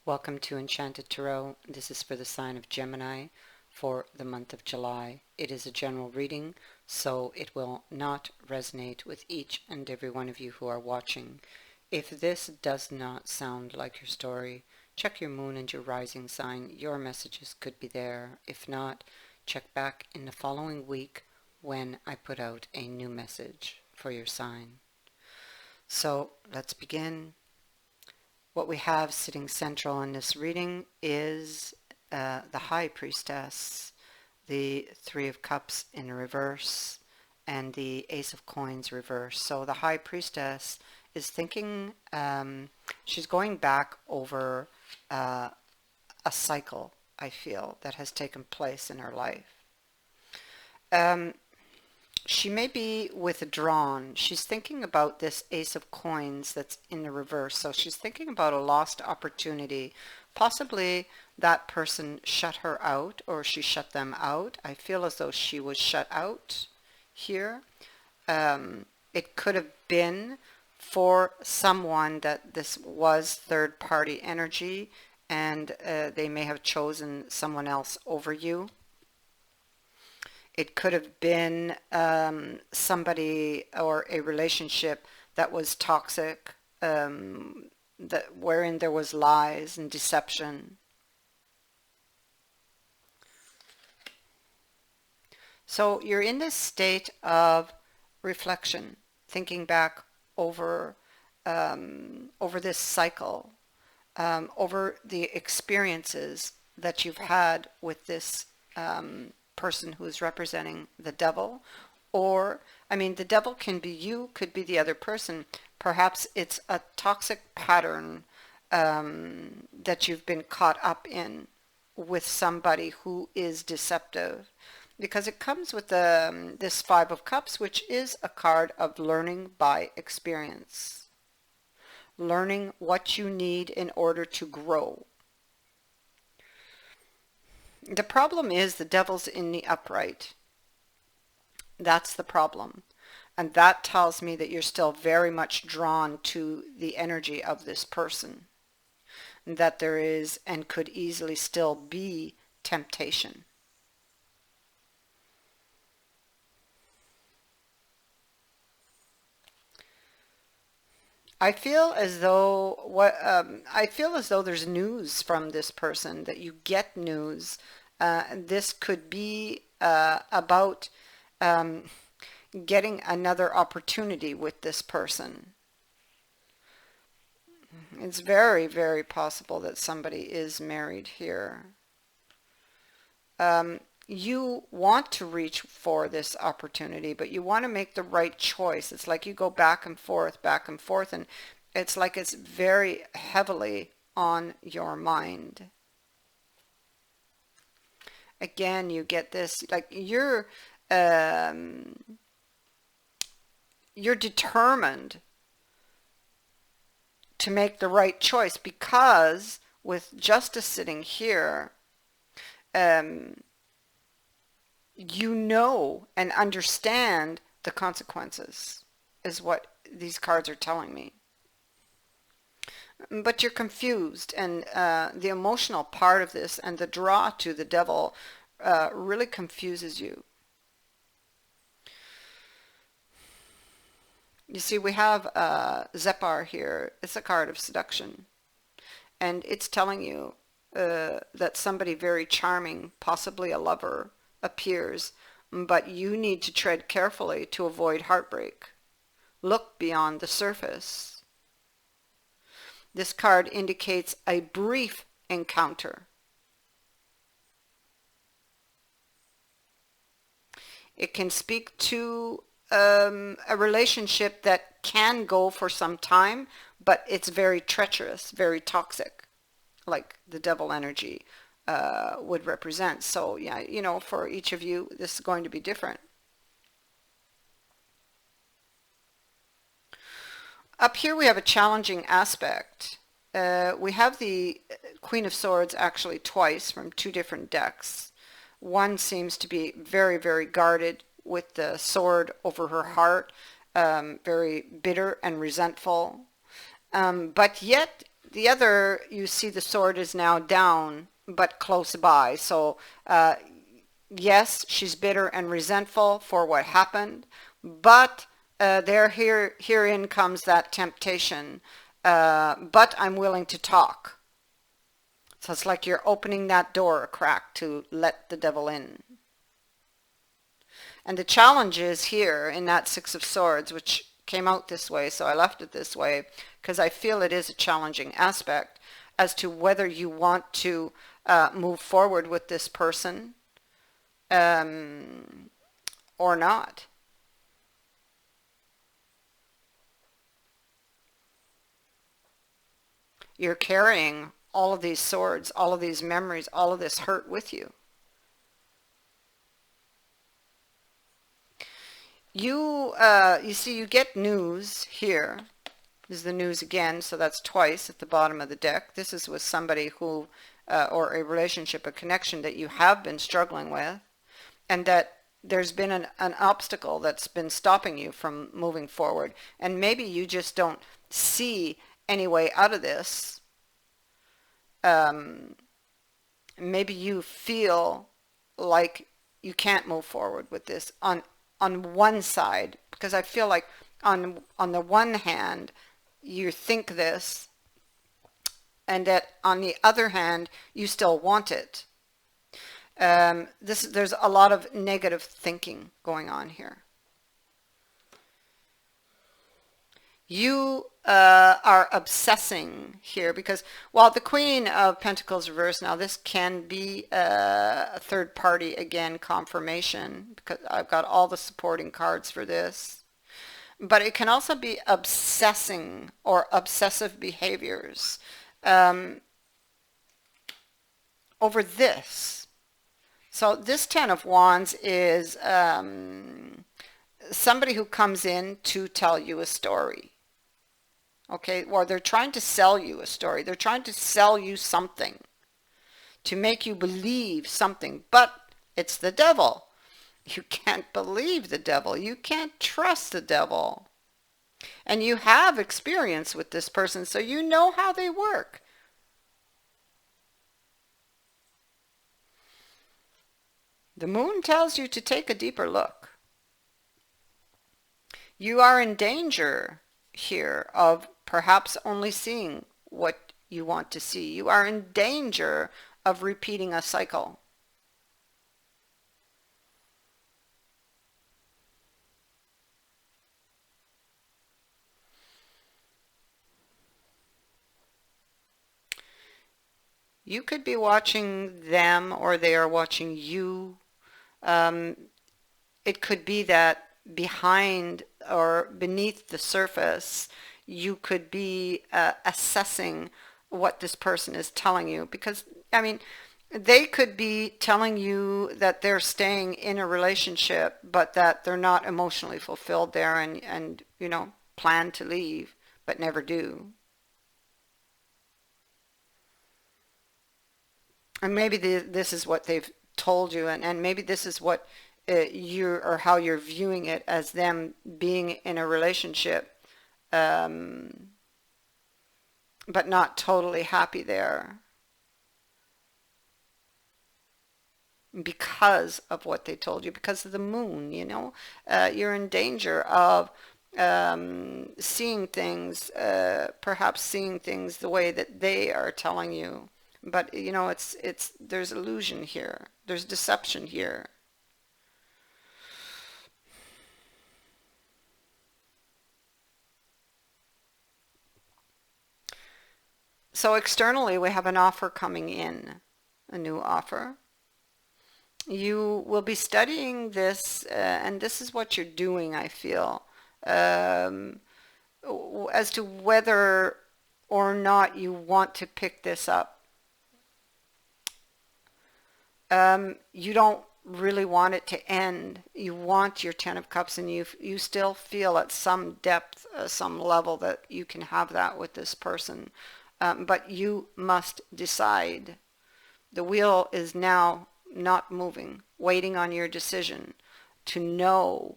Welcome to Enchanted Tarot. This is for the sign of Gemini for the month of July. It is a general reading, so it will not resonate with each and every one of you who are watching. If this does not sound like your story, check your moon and your rising sign. Your messages could be there. If not, check back in the following week when I put out a new message for your sign. So let's begin. What we have sitting central in this reading is the High Priestess, the Three of Cups in reverse, and the Ace of Coins reverse. So the High Priestess is thinking, she's going back over a cycle, I feel, that has taken place in her life. She may be withdrawn. She's thinking about this Ace of Coins that's in the reverse. So she's thinking about a lost opportunity. Possibly that person shut her out, or she shut them out. I feel as though she was shut out here. It could have been for someone that this was third-party energy, and they may have chosen someone else over you. It could have been somebody or a relationship that was toxic, wherein there was lies and deception. So you're in this state of reflection, thinking back over this cycle, over the experiences that you've had with this person who is representing the devil. Or, I mean, the devil can be you, could be the other person. Perhaps it's a toxic pattern that you've been caught up in with somebody who is deceptive, because it comes with this Five of Cups, which is a card of learning by experience, learning what you need in order to grow. The problem is the devil's in the upright. That's the problem. And that tells me that you're still very much drawn to the energy of this person. That there is and could easily still be temptation. I feel as though there's news from this person, that you get news. This could be about getting another opportunity with this person. It's very, very possible that somebody is married here. You want to reach for this opportunity, but you want to make the right choice. It's like you go back and forth, and it's like it's very heavily on your mind. Again, you get this, like you're determined to make the right choice, because with justice sitting here, you know and understand the consequences, is what these cards are telling me. But you're confused, and the emotional part of this and the draw to the devil really confuses you. You see, we have Zephyr here. It's a card of seduction, and it's telling you that somebody very charming, possibly a lover, appears, but you need to tread carefully to avoid heartbreak. Look beyond the surface. This card indicates a brief encounter. It can speak to a relationship that can go for some time, but it's very treacherous, very toxic, like the devil energy would represent. So yeah, you know, for each of you, this is going to be different. Up here we have a challenging aspect. We have the Queen of Swords actually twice from two different decks. One seems to be very, very guarded with the sword over her heart, very bitter and resentful. But yet the other, you see the sword is now down, but close by. So yes, she's bitter and resentful for what happened, but herein comes that temptation. But I'm willing to talk. So it's like you're opening that door a crack to let the devil in. And the challenge is here in that Six of Swords, which came out this way, so I left it this way, because I feel it is a challenging aspect as to whether you want to move forward with this person or not. You're carrying all of these swords, all of these memories, all of this hurt with you. You see, you get news here. This is the news again, so that's twice at the bottom of the deck. This is with somebody who, or a relationship, a connection that you have been struggling with, and that there's been an obstacle that's been stopping you from moving forward. And maybe you just don't see any way out of this. Maybe you feel like you can't move forward with this on one side, because I feel like on the one hand you think this, and that on the other hand you still want it. There's a lot of negative thinking going on here. You are obsessing here, because while the Queen of Pentacles reversed, now this can be a third party, again, confirmation, because I've got all the supporting cards for this. But it can also be obsessing or obsessive behaviors over this. So this Ten of Wands is somebody who comes in to tell you a story. Okay, or they're trying to sell you a story. They're trying to sell you something to make you believe something, but it's the devil. You can't believe the devil. You can't trust the devil. And you have experience with this person, so you know how they work. The moon tells you to take a deeper look. You are in danger here of perhaps only seeing what you want to see. You are in danger of repeating a cycle. You could be watching them, or they are watching you. It could be that behind or beneath the surface, you could be assessing what this person is telling you. Because, I mean, they could be telling you that they're staying in a relationship, but that they're not emotionally fulfilled there, and you know, plan to leave, but never do. And maybe this is what they've told you, and maybe this is what or how you're viewing it, as them being in a relationship, but not totally happy there because of what they told you, because of the moon. You know, you're in danger of seeing things, perhaps seeing things the way that they are telling you. But you know, there's illusion here. There's deception here. So externally, we have an offer coming in, a new offer. You will be studying this, and this is what you're doing, I feel, as to whether or not you want to pick this up. You don't really want it to end. You want your Ten of Cups, and you still feel at some depth, some level, that you can have that with this person. But you must decide. The wheel is now not moving, waiting on your decision to know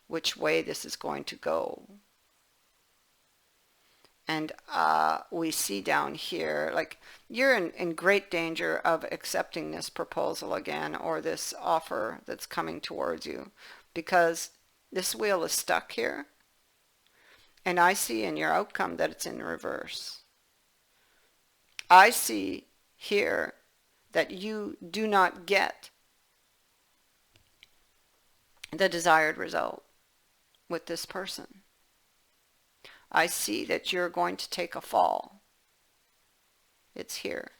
which way this is going to go. And we see down here, like, you're in great danger of accepting this proposal again, or this offer that's coming towards you, because this wheel is stuck here. And I see in your outcome that it's in reverse. I see here that you do not get the desired result with this person. I see that you're going to take a fall. It's here.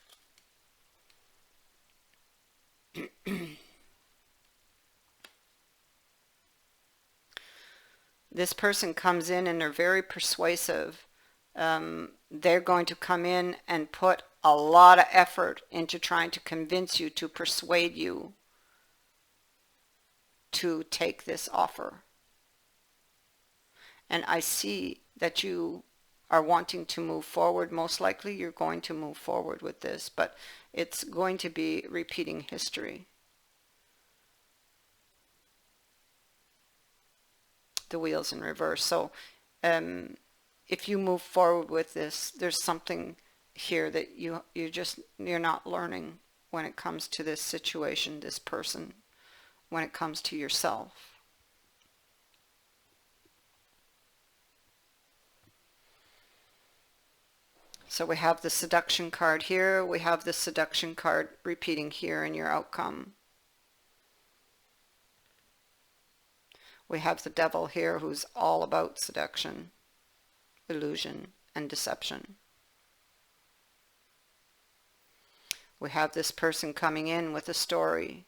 This person comes in and they're very persuasive. They're going to come in and put a lot of effort into trying to convince you, to persuade you to take this offer. And I see that you are wanting to move forward. Most likely you're going to move forward with this, but it's going to be repeating history. The wheel's in reverse. So if you move forward with this, there's something here that you're not learning when it comes to this situation, this person, when it comes to yourself. So we have the seduction card here. We have the seduction card repeating here in your outcome. We have the devil here, who's all about seduction, illusion, and deception. We have this person coming in with a story.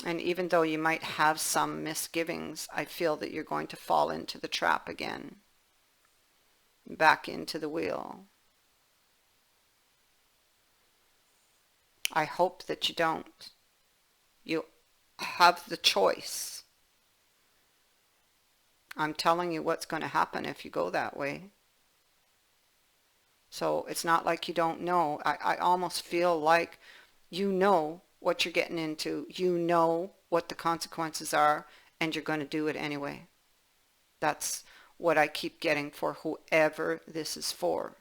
And even though you might have some misgivings, I feel that you're going to fall into the trap again. Back into the wheel. I hope that you don't. You have the choice. I'm telling you what's going to happen if you go that way. So it's not like you don't know. I almost feel like you know what you're getting into. You know what the consequences are, and you're going to do it anyway. That's what I keep getting for whoever this is for.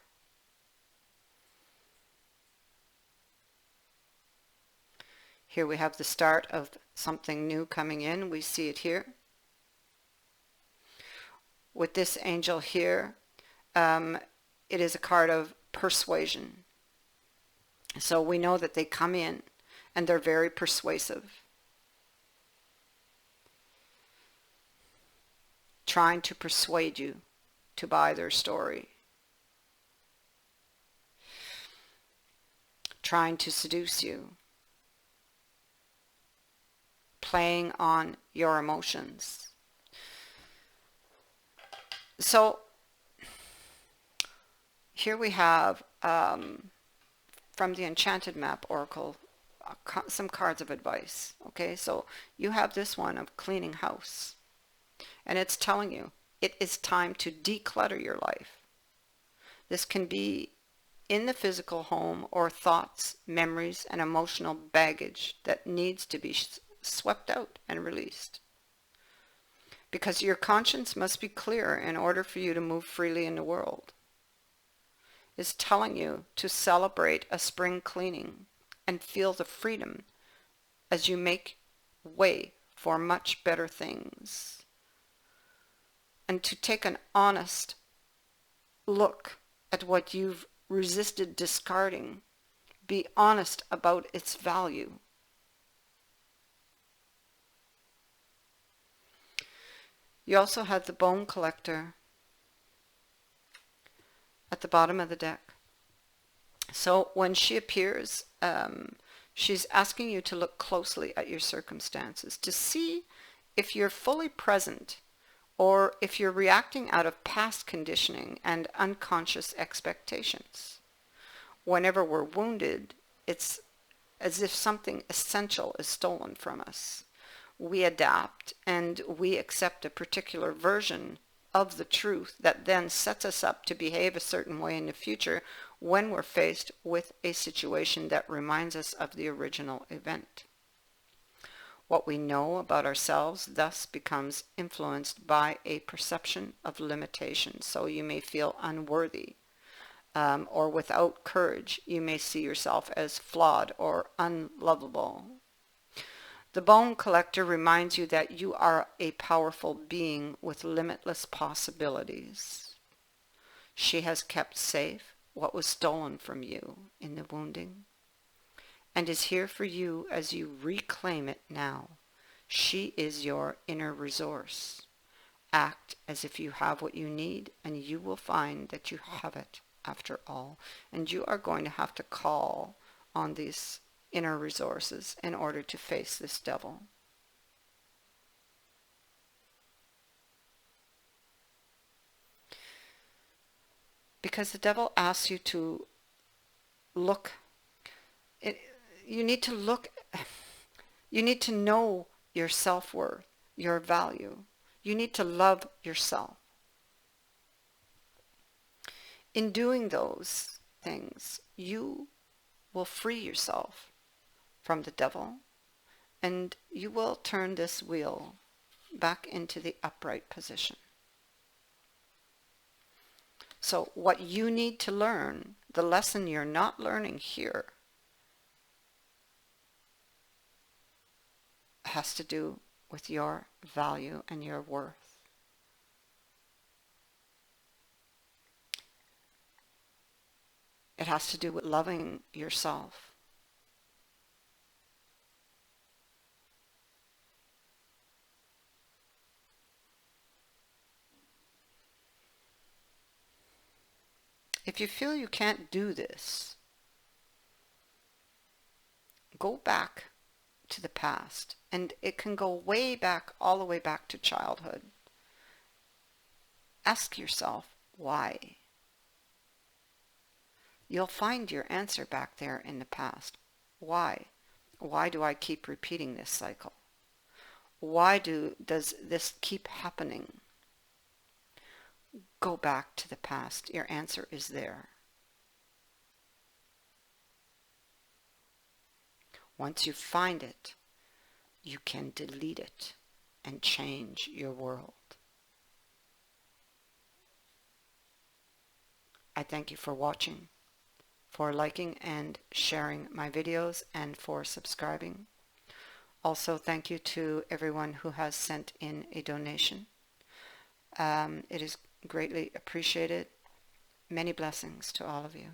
Here we have the start of something new coming in. We see it here. With this angel here, it is a card of persuasion. So we know that they come in and they're very persuasive. Trying to persuade you to buy their story. Trying to seduce you. Playing on your emotions. So here we have from the Enchanted Map Oracle some cards of advice. Okay, so you have this one of cleaning house. And it's telling you it is time to declutter your life. This can be in the physical home, or thoughts, memories, and emotional baggage that needs to be swept out and released. Because your conscience must be clear in order for you to move freely in the world. It's telling you to celebrate a spring cleaning and feel the freedom as you make way for much better things. And to take an honest look at what you've resisted discarding. Be honest about its value. You also have the bone collector at the bottom of the deck. So when she appears, she's asking you to look closely at your circumstances to see if you're fully present, or if you're reacting out of past conditioning and unconscious expectations. Whenever we're wounded, it's as if something essential is stolen from us. We adapt and we accept a particular version of the truth that then sets us up to behave a certain way in the future when we're faced with a situation that reminds us of the original event. What we know about ourselves thus becomes influenced by a perception of limitation. So you may feel unworthy or without courage. You may see yourself as flawed or unlovable. The bone collector reminds you that you are a powerful being with limitless possibilities. She has kept safe what was stolen from you in the wounding, and is here for you as you reclaim it now. She is your inner resource. Act as if you have what you need, and you will find that you have it after all. And you are going to have to call on these inner resources in order to face this devil. Because the devil asks you to look. You need to look. You need to know your self-worth, your value. You need to love yourself. In doing those things, you will free yourself from the devil, and you will turn this wheel back into the upright position. So what you need to learn, the lesson you're not learning here, has to do with your value and your worth. It has to do with loving yourself. If you feel you can't do this, go back to the past, and it can go way back, all the way back to childhood. Ask yourself why. You'll find your answer back there in the past. Why? Why do I keep repeating this cycle? Why does this keep happening? Go back to the past. Your answer is there. Once you find it, you can delete it and change your world. I thank you for watching, for liking and sharing my videos, and for subscribing. Also, thank you to everyone who has sent in a donation. It is greatly appreciated. Many blessings to all of you.